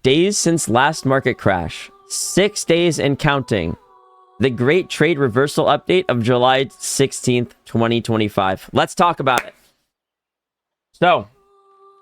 Days since last market crash. 6 days and counting. The Great Trade Reversal Update of July 16th, 2025. Let's talk about it. So,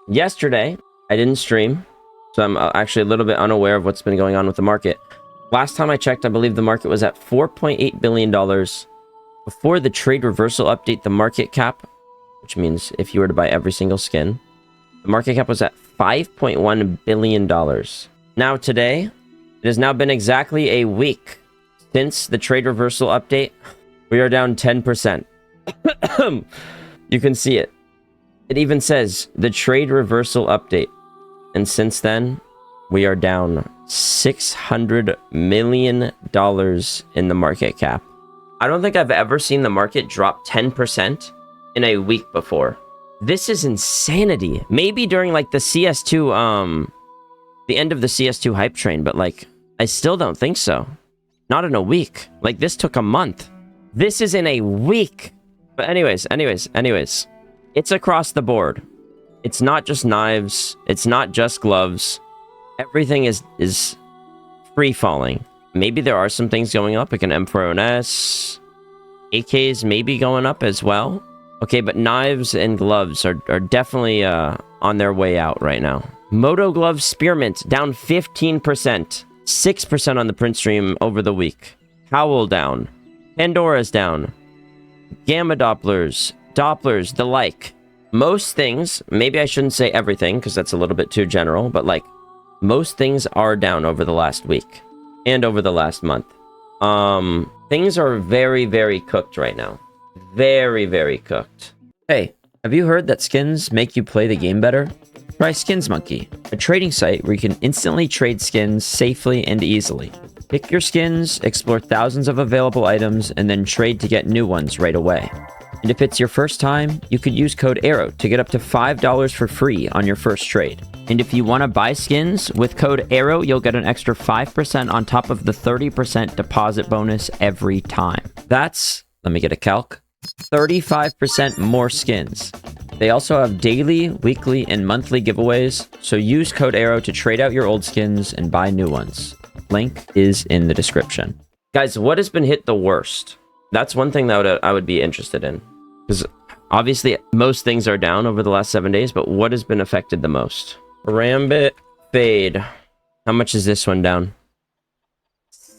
yesterday, I didn't stream. So I'm actually a little bit unaware of what's been going on with the market. Last time I checked, I believe the market was at $4.8 billion. Before the trade reversal update, the market cap, which means if you were to buy every single skin, the market cap was at $5.1 billion. Now today, it has now been exactly a week since the trade reversal update. We are down 10%. You can see it. It even says the trade reversal update. And since then, we are down $600 million in the market cap. I don't think I've ever seen the market drop 10% in a week before. This is insanity. Maybe during like the CS2, the end of the CS2 hype train, but like, I still don't think so. Not in a week. Like, this took a month. This is in a week. But anyways, it's across the board. It's not just knives. It's not just gloves. Everything is free falling. Maybe there are some things going up, like an M4OS. AKs maybe going up as well. Okay, but knives and gloves are definitely on their way out right now. Moto Glove Spearmint down 15%. 6% on the print stream over the week. Howl down. Pandora's down. Gamma Dopplers. Dopplers, the like. Most things, maybe I shouldn't say everything because that's a little bit too general, but like most things are down over the last week and over the last month. Things are very, very cooked right now. Very, very cooked. Hey, have you heard that skins make you play the game better? Try Skins Monkey, a trading site where you can instantly trade skins safely and easily. Pick your skins, explore thousands of available items, and then trade to get new ones right away. And if it's your first time, you could use code ARROW to get up to $5 for free on your first trade. And if you want to buy skins, with code ARROW, you'll get an extra 5% on top of the 30% deposit bonus every time. That's, let me get a calc, 35% more skins. They also have daily, weekly, and monthly giveaways, so use code ARROW to trade out your old skins and buy new ones. Link is in the description. Guys, what has been hit the worst? That's one thing that I would be interested in. Because obviously, most things are down over the last 7 days, but what has been affected the most? Rambit Fade. How much is this one down?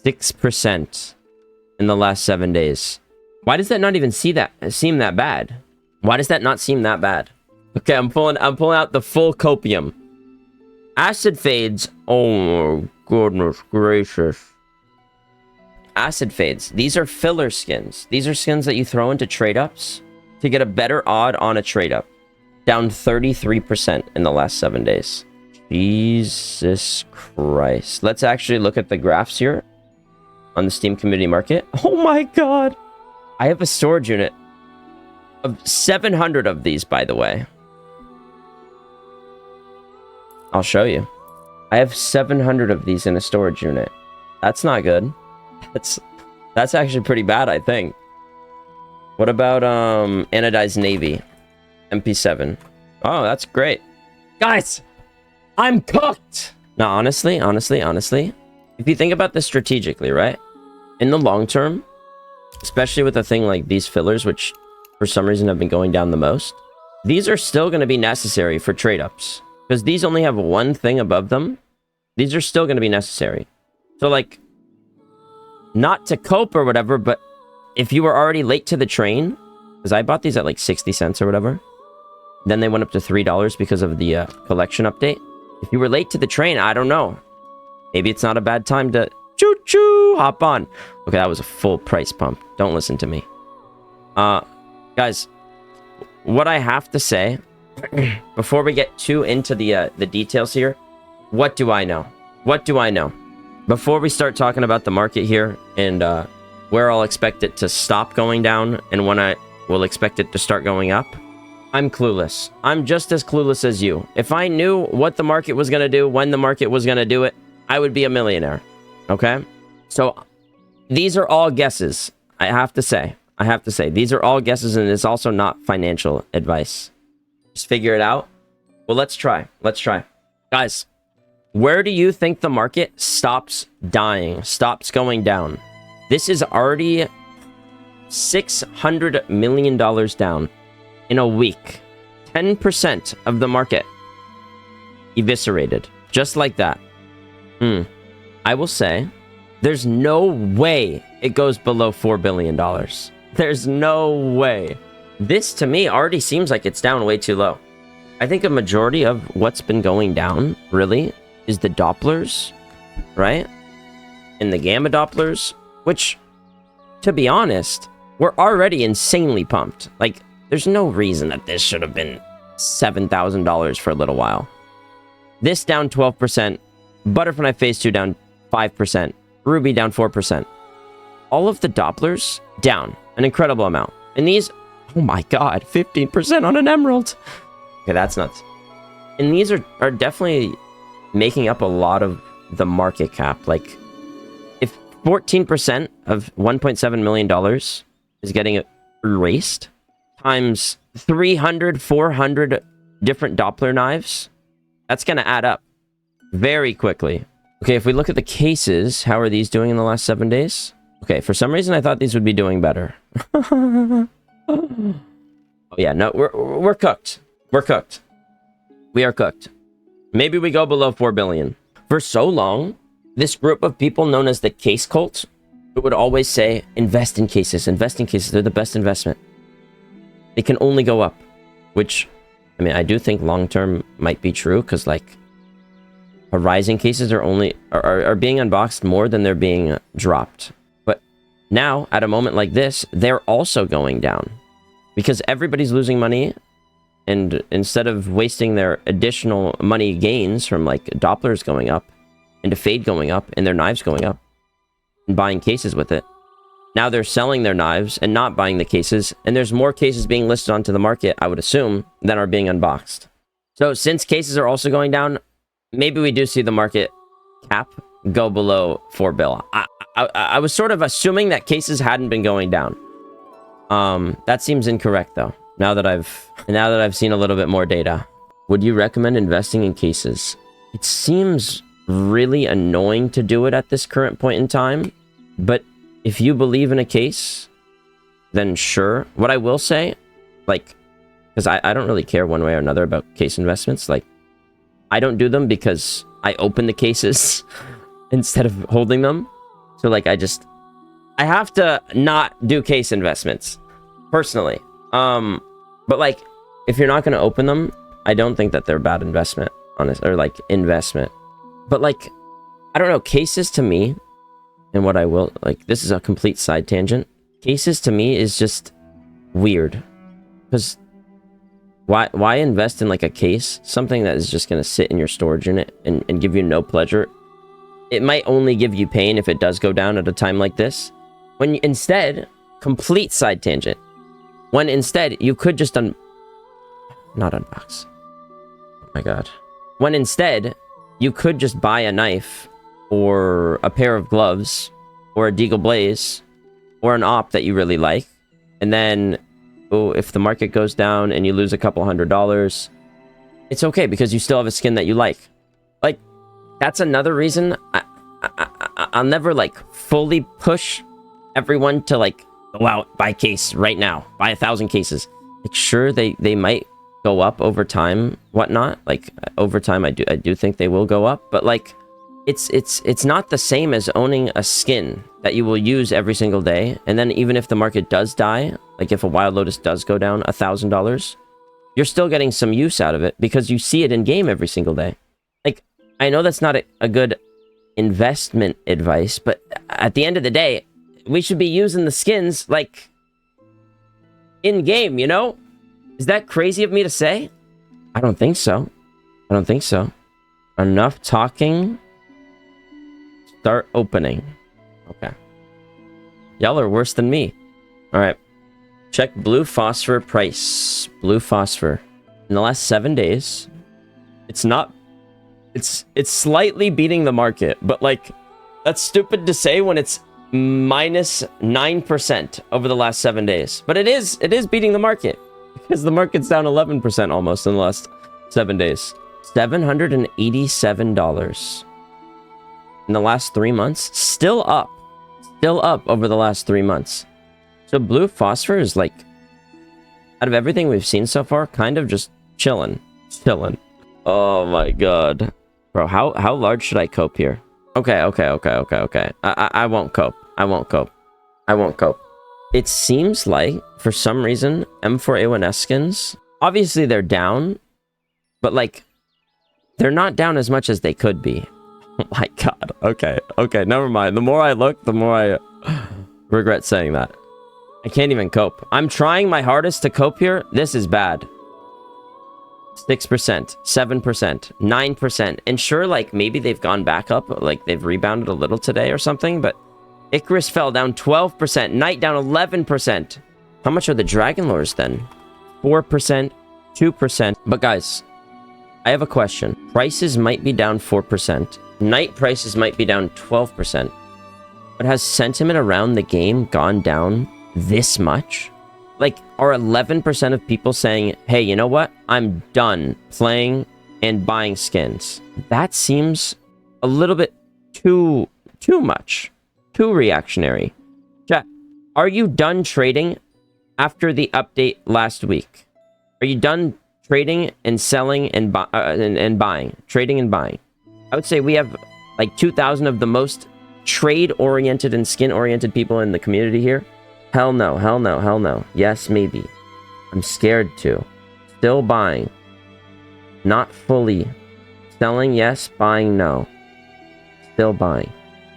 6% in the last 7 days. Why does that not even seem that bad? Why does that not seem that bad? Okay, I'm pulling out the full copium. Acid Fades. Oh my goodness gracious. Acid Fades. These are filler skins. These are skins that you throw into trade-ups to get a better odd on a trade-up. Down 33% in the last 7 days. Jesus Christ. Let's actually look at the graphs here on the Steam Community Market. Oh my god. I have a storage unit of 700 of these, by the way. I'll show you. I have 700 of these in a storage unit. That's not good. That's actually pretty bad, I think. What about Anodized Navy? MP7. Oh, that's great. Guys, I'm cooked! Now, honestly, if you think about this strategically, right? In the long term, especially with a thing like these fillers, which for some reason have been going down the most, these are still going to be necessary for trade-ups. Because these only have one thing above them. These are still going to be necessary. So, like, not to cope or whatever, but if you were already late to the train, because I bought these at like 60 cents or whatever, then they went up to $3 because of the collection update. If you were late to the train, I don't know. Maybe it's not a bad time to choo-choo hop on. Okay, that was a full price pump. Don't listen to me. Guys, what I have to say, before we get too into the details here, what do I know? What do I know? Before we start talking about the market here and where I'll expect it to stop going down and when I will expect it to start going up, I'm clueless. I'm just as clueless as you. If I knew what the market was going to do, when the market was going to do it, I would be a millionaire. Okay? So these are all guesses. I have to say, these are all guesses, and it's also not financial advice. Just figure it out. Well, let's try. Guys, Where do you think the market stops dying, stops going down? This is already $600 million down in a week. 10% of the market eviscerated. Just like that. I will say, there's no way it goes below $4 billion. There's no way. This, to me, already seems like it's down way too low. I think a majority of what's been going down, really, is the Dopplers, right? And the Gamma Dopplers, which, to be honest, were already insanely pumped. Like, there's no reason that this should have been $7,000 for a little while. This down 12%, Butterfly Phase 2 down 5%, Ruby down 4%. All of the Dopplers down an incredible amount. And these, oh my god, 15% on an Emerald. Okay, that's nuts. And these are definitely making up a lot of the market cap. Like, if 14% of $1.7 million is getting erased, times 300, 400 different Doppler knives, that's going to add up very quickly. Okay, if we look at the cases, how are these doing in the last 7 days? Okay, for some reason I thought these would be doing better. Oh yeah, no, we're cooked. We're cooked. We are cooked. Maybe we go below 4 billion. For so long, this group of people known as the case cult would always say, invest in cases, they're the best investment. They can only go up, which, I mean, I do think long-term might be true, because, like, Horizon cases are being unboxed more than they're being dropped. But now, at a moment like this, they're also going down, because everybody's losing money, and instead of wasting their additional money gains from, like, Dopplers going up, into Fade going up, and their knives going up, and buying cases with it, now they're selling their knives and not buying the cases, and there's more cases being listed onto the market, I would assume, than are being unboxed. So since cases are also going down, maybe we do see the market cap go below 4 bill. I was sort of assuming that cases hadn't been going down. That seems incorrect though. Now that I've seen a little bit more data. Would you recommend investing in cases? It seems really annoying to do it at this current point in time, but if you believe in a case, then sure. What I will say, like, because I don't really care one way or another about case investments. Like, I don't do them because I open the cases instead of holding them. So, like, I have to not do case investments, personally. But, like, if you're not going to open them, I don't think that they're bad investment, honest, or, like, investment. But, like, I don't know, cases to me, and what I will, like, this is a complete side tangent. Cases to me is just weird. Because why invest in, like, a case? Something that is just going to sit in your storage unit and give you no pleasure. It might only give you pain if it does go down at a time like this. When instead, complete side tangent. When instead, you could just not unbox. Oh my god. When instead, you could just buy a knife, or a pair of gloves, or a Deagle Blaze, or an op that you really like, and then, oh, if the market goes down and you lose a couple $100, it's okay because you still have a skin that you like. Like, that's another reason I'll never, like, fully push everyone to, like, go out, buy a case right now, buy 1,000 cases. Like, sure, they might go up over time, whatnot. Like, over time, I do think they will go up, but, like, it's not the same as owning a skin that you will use every single day. And then even if the market does die, like if a Wild Lotus does go down $1,000, you're still getting some use out of it because you see it in game every single day. Like, I know that's not a good investment advice, but at the end of the day, we should be using the skins, like, in game, you know? Is that crazy of me to say? I don't think so. I don't think so. Enough talking. Start opening. Okay. Y'all are worse than me. Alright. Check blue phosphor price. Blue phosphor. In the last 7 days, it's slightly beating the market, but, like, that's stupid to say when it's minus 9% over the last 7 days. But it is beating the market, because the market's down 11% almost in the last 7 days. $787 in the last 3 months. Still up over the last 3 months. So blue phosphor is like, out of everything we've seen so far, kind of just chilling. Oh my god. Bro, how large should I cope here? Okay. I won't cope. It seems like, for some reason, M4A1S skins, obviously they're down, but like, they're not down as much as they could be. Oh my god. Okay, never mind. The more I look, the more I regret saying that. I can't even cope. I'm trying my hardest to cope here. This is bad. 6%, 7%, 9%. And sure, like, maybe they've gone back up, like, they've rebounded a little today or something, but Icarus fell down 12%, Knight down 11%. How much are the Dragon Lores then? 4%, 2%. But guys, I have a question. Prices might be down 4%. Knight prices might be down 12%. But has sentiment around the game gone down this much? Like, are 11% of people saying, hey, you know what? I'm done playing and buying skins. That seems a little bit too much. Too reactionary. Chat, are you done trading after the update last week? Are you done trading and selling and buying? Trading and buying. I would say we have like 2,000 of the most trade-oriented and skin-oriented people in the community here. Hell no. Yes, maybe. I'm scared to. Still buying. Not fully. Selling, yes. Buying, no. Still buying.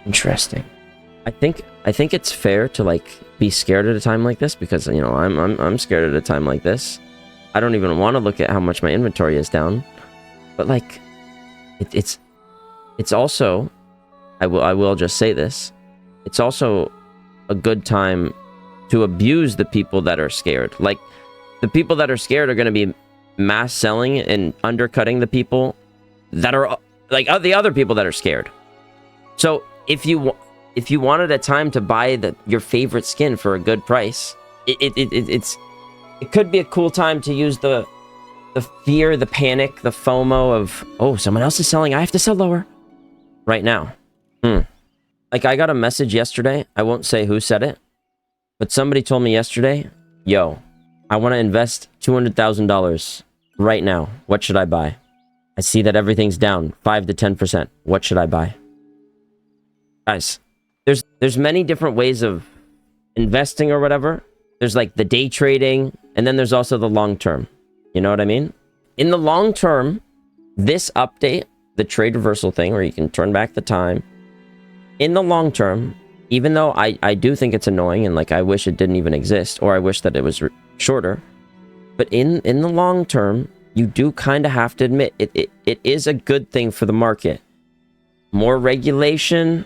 Interesting. I think it's fair to like be scared at a time like this because, you know, I'm scared at a time like this. I don't even want to look at how much my inventory is down. But like it's also, I will just say this. It's also a good time to abuse the people that are scared. Like, the people that are scared are going to be mass selling and undercutting the people that are like the other people that are scared. So if you wanted a time to buy your favorite skin for a good price, it could be a cool time to use the fear, the panic, the FOMO of, oh, someone else is selling, I have to sell lower right now. Like, I got a message yesterday. I won't say who said it, but somebody told me yesterday, yo, I want to invest $200,000 right now. What should I buy? I see that everything's down 5 to 10%. What should I buy? Guys, there's many different ways of investing or whatever. There's like the day trading, and then there's also the long term. You know what I mean? In the long term, this update, the trade reversal thing where you can turn back the time, in the long term, even though I do think it's annoying and like I wish it didn't even exist, or I wish that it was shorter, but in the long term, you do kind of have to admit it is a good thing for the market. More regulation,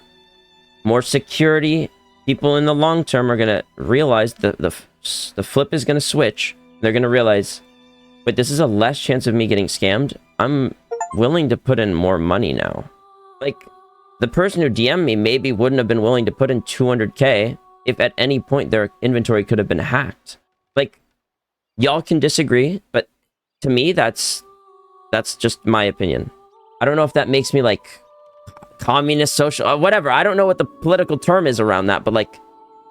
more security. People in the long term are going to realize the flip is going to switch. They're going to realize, but this is a less chance of me getting scammed. I'm willing to put in more money now. Like, the person who DM'd me maybe wouldn't have been willing to put in 200K if at any point their inventory could have been hacked. Like, y'all can disagree, but to me, that's just my opinion. I don't know if that makes me like communist, social, whatever. I don't know what the political term is around that, but like,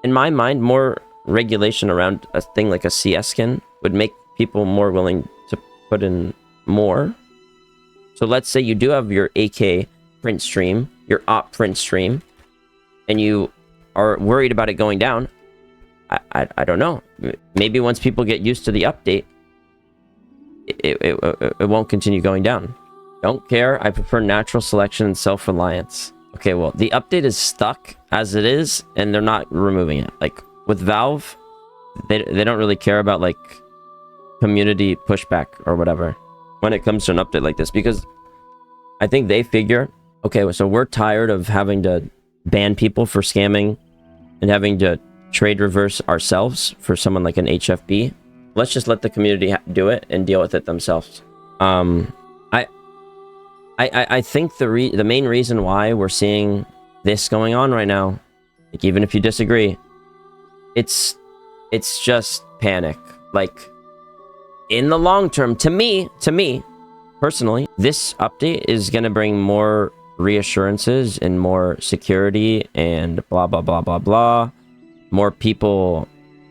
in my mind, more regulation around a thing like a CS skin would make people more willing to put in more. So let's say you do have your AK print stream, your op print stream, and you are worried about it going down. I don't know. Maybe once people get used to the update, it won't continue going down. Don't care. I prefer natural selection and self-reliance. Okay, well, the update is stuck as it is, and they're not removing it. Like, with Valve, they don't really care about, like, community pushback or whatever when it comes to an update like this, because I think they figure, okay, so we're tired of having to ban people for scamming and having to trade reverse ourselves for someone like an HFB. Let's just let the community do it and deal with it themselves. I think the main reason why we're seeing this going on right now, like, even if you disagree, it's just panic. Like, in the long term, to me, personally, this update is going to bring more reassurances and more security and blah, blah, blah, blah, blah. More people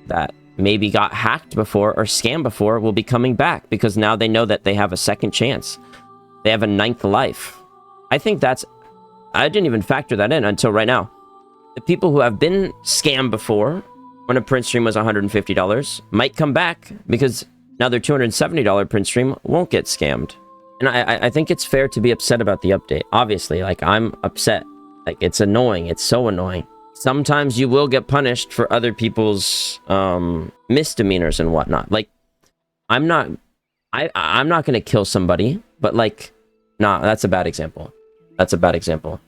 that maybe got hacked before or scammed before will be coming back because now they know that they have a second chance. They have a 9th life. I think that's... I didn't even factor that in until right now. The people who have been scammed before, when a print stream was $150, might come back because now their $270 print stream won't get scammed. And I think it's fair to be upset about the update. Obviously, like, I'm upset. Like, it's annoying. It's so annoying. Sometimes you will get punished for other people's misdemeanors and whatnot. Like, I'm not going to kill somebody, but, like, nah, that's a bad example. That's a bad example.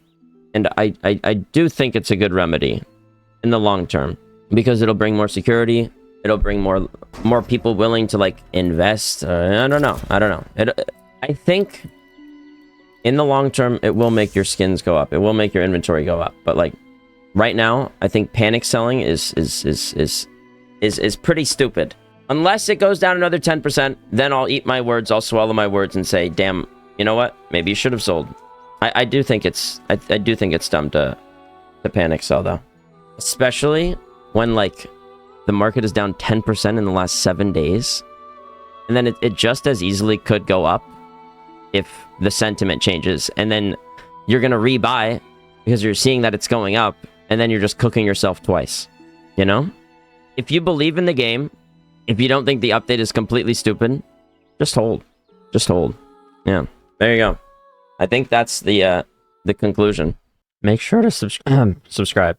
And I do think it's a good remedy in the long term because it'll bring more security. It'll bring more people willing to, like, invest. I don't know. I think in the long term, it will make your skins go up. It will make your inventory go up. But, like, right now, I think panic selling is pretty stupid. Unless it goes down another 10%, then I'll eat my words. I'll swallow my words and say, damn, you know what? Maybe you should have sold. I do think it's dumb to panic sell, though. Especially when, like, the market is down 10% in the last 7 days. And then it just as easily could go up if the sentiment changes. And then you're going to rebuy because you're seeing that it's going up. And then you're just cooking yourself twice. You know? If you believe in the game, if you don't think the update is completely stupid, just hold. Just hold. Yeah. There you go. I think that's the conclusion. Make sure to subscribe.